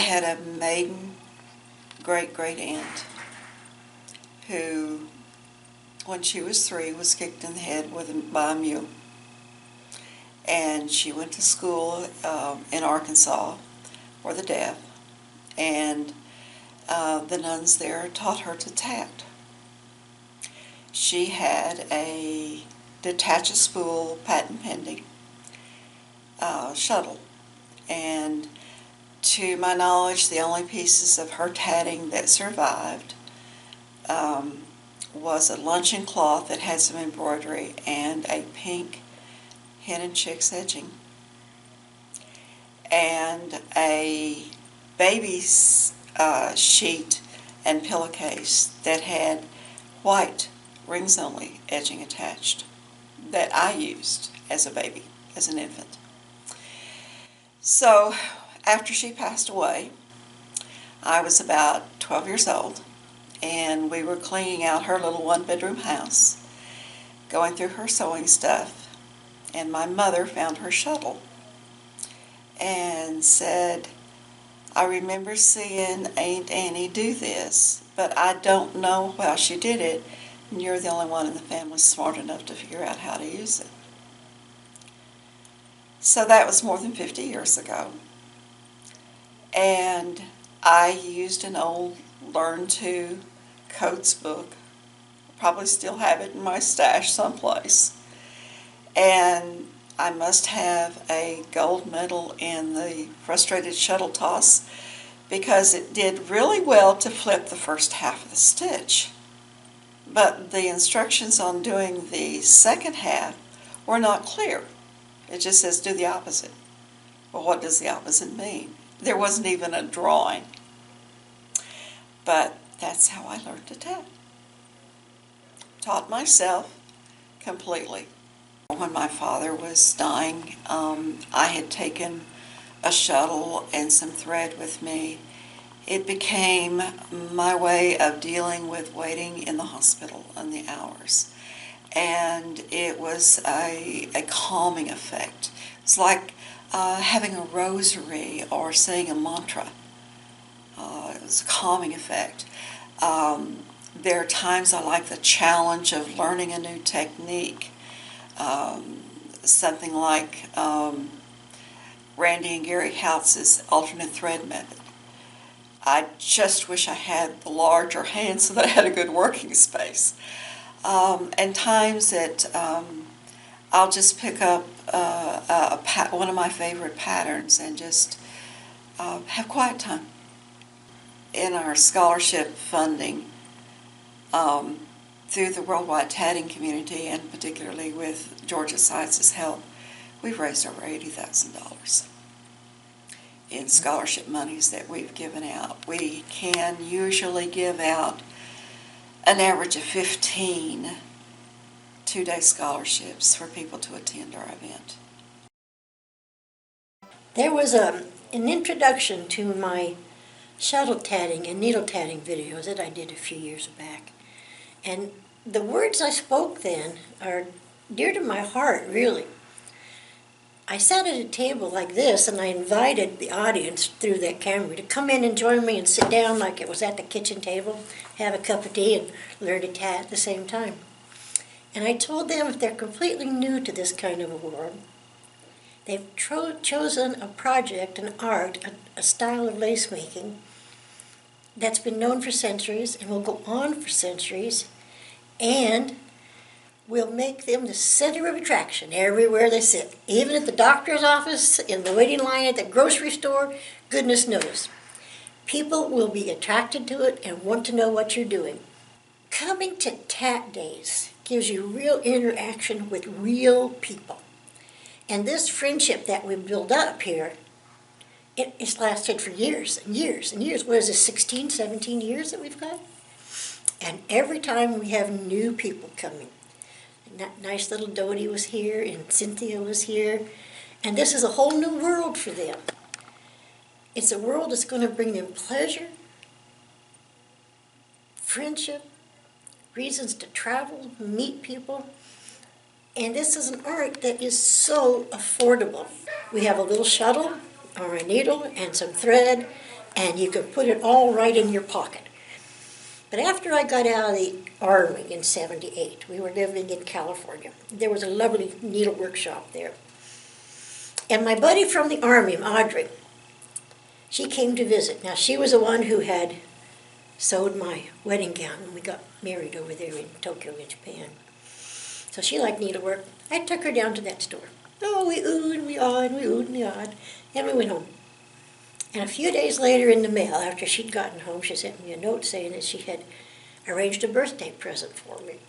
had a maiden great-great aunt who, when she was 3, was kicked in the head by a mule. And she went to school in Arkansas for the deaf, and the nuns there taught her to tat. She had a detach-a-spool patent pending shuttle, and to my knowledge the only pieces of her tatting that survived was a luncheon cloth that had some embroidery and a pink hen and chicks edging, and a baby's sheet and pillowcase that had white rings only edging attached that I used as a baby, as an infant. So after she passed away, I was about 12 years old, and we were cleaning out her little one-bedroom house, going through her sewing stuff, and my mother found her shuttle and said, "I remember seeing Aunt Annie do this, but I don't know how she did it, and you're the only one in the family smart enough to figure out how to use it." So that was more than 50 years ago. And I used an old Learn To Coats book. Probably still have it in my stash someplace. And I must have a gold medal in the frustrated shuttle toss because it did really well to flip the first half of the stitch. But the instructions on doing the second half were not clear. It just says do the opposite. Well, what does the opposite mean? There wasn't even a drawing. But that's how I learned to tat. Taught myself completely. When my father was dying, I had taken a shuttle and some thread with me. It became my way of dealing with waiting in the hospital and the hours. And it was a calming effect. It's like having a rosary or saying a mantra. It was a calming effect. There are times I like the challenge of learning a new technique. Something like Randy and Gary Houtz's alternate thread method. I just wish I had the larger hand so that I had a good working space. And times that I'll just pick up one of my favorite patterns and just have quiet time. In our scholarship funding, through the worldwide tatting community, and particularly with Georgia Science's help, we've raised over $80,000 in scholarship monies that we've given out. We can usually give out an average of 15 two-day scholarships for people to attend our event. There was an introduction to my shuttle tatting and needle tatting videos that I did a few years back. And the words I spoke then are dear to my heart, really. I sat at a table like this, and I invited the audience through that camera to come in and join me and sit down like it was at the kitchen table, have a cup of tea, and learn to tat at the same time. And I told them if they're completely new to this kind of a world, they've chosen a project, an art, a style of lace making that's been known for centuries and will go on for centuries, and will make them the center of attraction everywhere they sit. Even at the doctor's office, in the waiting line at the grocery store, goodness knows. People will be attracted to it and want to know what you're doing. Coming to Tat Days gives you real interaction with real people. And this friendship that we build up here, it's lasted for years and years and years. What is it, 16, 17 years that we've got? And every time we have new people coming. And that nice little Dodie was here, and Cynthia was here. And this is a whole new world for them. It's a world that's going to bring them pleasure, friendship, reasons to travel, meet people. And this is an art that is so affordable. We have a little shuttle or a needle and some thread and you could put it all right in your pocket. But after I got out of the Army in '78, we were living in California. There was a lovely needlework shop there. And my buddy from the Army, Audrey, she came to visit. Now, she was the one who had sewed my wedding gown when we got married over there in Tokyo, in Japan. So she liked needlework. I took her down to that store. Oh, we oohed and we awed, and we oohed and we awed, and we went home. And a few days later in the mail, after she'd gotten home, she sent me a note saying that she had arranged a birthday present for me.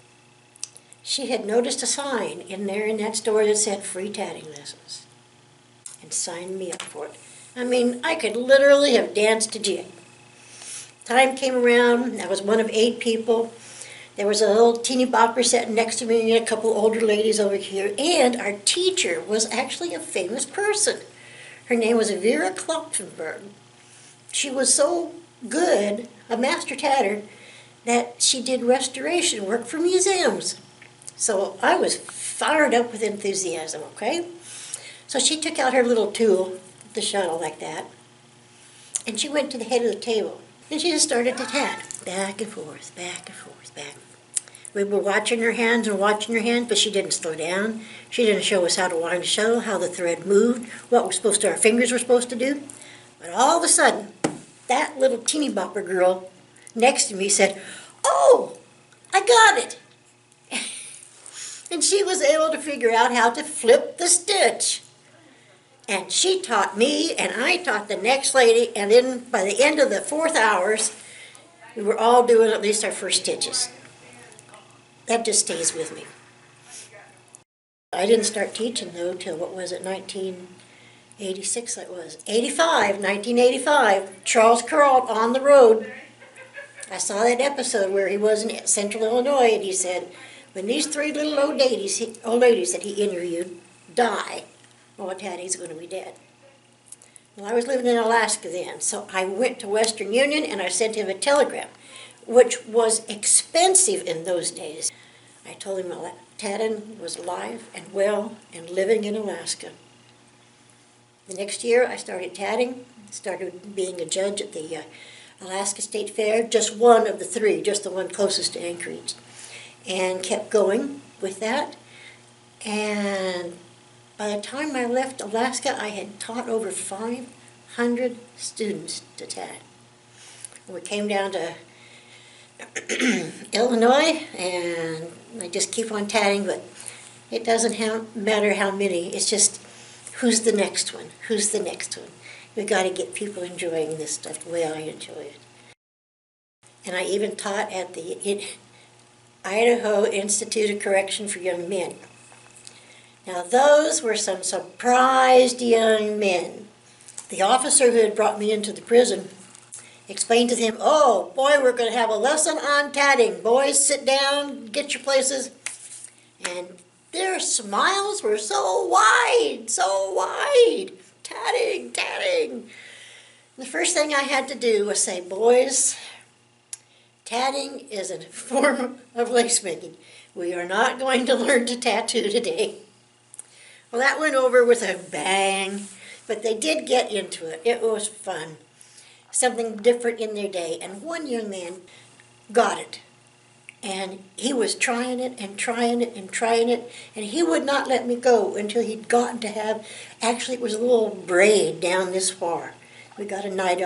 She had noticed a sign in there in that store that said free tatting lessons and signed me up for it. I mean, I could literally have danced a jig. Time came around, I was one of 8 people. There was a little teeny bopper sitting next to me and a couple older ladies over here, and our teacher was actually a famous person. Her name was Vera Klopfenberg. She was so good, a master tatter, that she did restoration work for museums. So I was fired up with enthusiasm, okay? So she took out her little tool, the shuttle like that, and she went to the head of the table. And she just started to tat, back and forth, back and forth, back. We were watching her hands and watching her hands, but she didn't slow down. She didn't show us how to wind the shuttle, how the thread moved, what our fingers were supposed to do. But all of a sudden, that little teeny bopper girl next to me said, "Oh, I got it." And she was able to figure out how to flip the stitch. And she taught me, and I taught the next lady, and then by the end of the 4th hours, we were all doing at least our first stitches. That just stays with me. I didn't start teaching, though, till, 1986 that was. 1985, Charles Kuralt on the road. I saw that episode where he was in Central Illinois, and he said, when these 3 little old ladies that he interviewed die, well, Daddy's going to be dead. Well, I was living in Alaska then, so I went to Western Union and I sent him a telegram, which was expensive in those days. I told him Tatting was alive and well and living in Alaska. The next year I started tatting, started being a judge at the Alaska State Fair, just one of the 3, just the one closest to Anchorage, and kept going with that. And by the time I left Alaska, I had taught over 500 students to tat. We came down to Illinois, and I just keep on tatting, but it doesn't matter how many. It's just, who's the next one? Who's the next one? We've got to get people enjoying this stuff the way I enjoy it. And I even taught at the Idaho Institute of Correction for Young Men. Now those were some surprised young men. The officer who had brought me into the prison explained to them, "Oh, boy, we're going to have a lesson on tatting. Boys, sit down, get your places." And their smiles were so wide, so wide. Tatting, tatting. The first thing I had to do was say, "Boys, tatting is a form of lace making. We are not going to learn to tattoo today." Well, that went over with a bang, but they did get into it. It was fun. Something different in their day. And one young man got it. And he was trying it and trying it and trying it, and he would not let me go until he'd gotten to have, actually it was a little braid down this far. We got a knot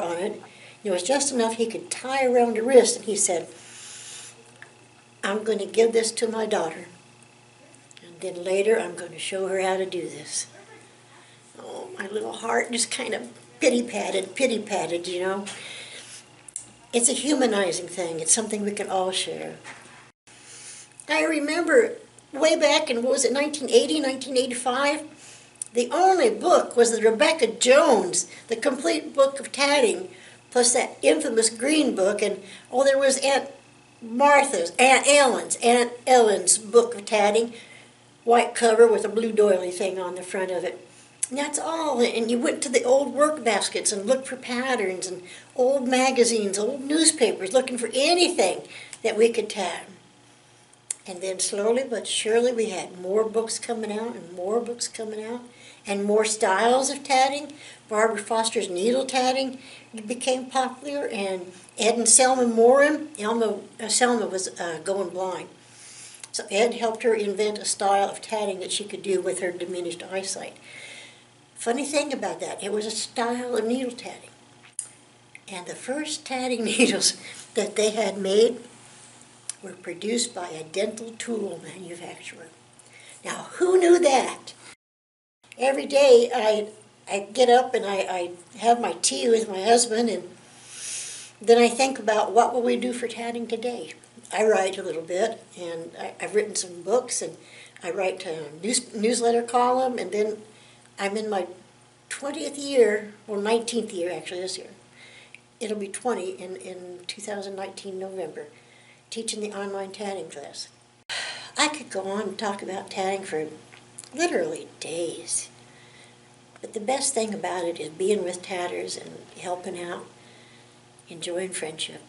on it. It was just enough he could tie around the wrist, and he said, "I'm going to give this to my daughter. And then later I'm going to show her how to do this." Oh, my little heart just kind of pity-patted, you know. It's a humanizing thing. It's something we can all share. I remember way back in, 1980, 1985? The only book was the Rebecca Jones, the complete book of tatting, plus that infamous green book, and there was Aunt Ellen's book of tatting, white cover with a blue doily thing on the front of it. And that's all. And you went to the old work baskets and looked for patterns, and old magazines, old newspapers, looking for anything that we could tat. And then slowly but surely we had more books coming out and more books coming out and more styles of tatting. Barbara Foster's needle tatting became popular, and Ed and Selma Moran. Selma was going blind. So Ed helped her invent a style of tatting that she could do with her diminished eyesight. Funny thing about that, it was a style of needle tatting. And the first tatting needles that they had made were produced by a dental tool manufacturer. Now, who knew that? Every day I get up and I have my tea with my husband, and then I think about what will we do for tatting today. I write a little bit, and I've written some books, and I write a newsletter column, and then I'm in my 20th year, or 19th year actually this year. It'll be 20 in 2019 November, teaching the online tatting class. I could go on and talk about tatting for literally days. But the best thing about it is being with tatters and helping out, enjoying friendship.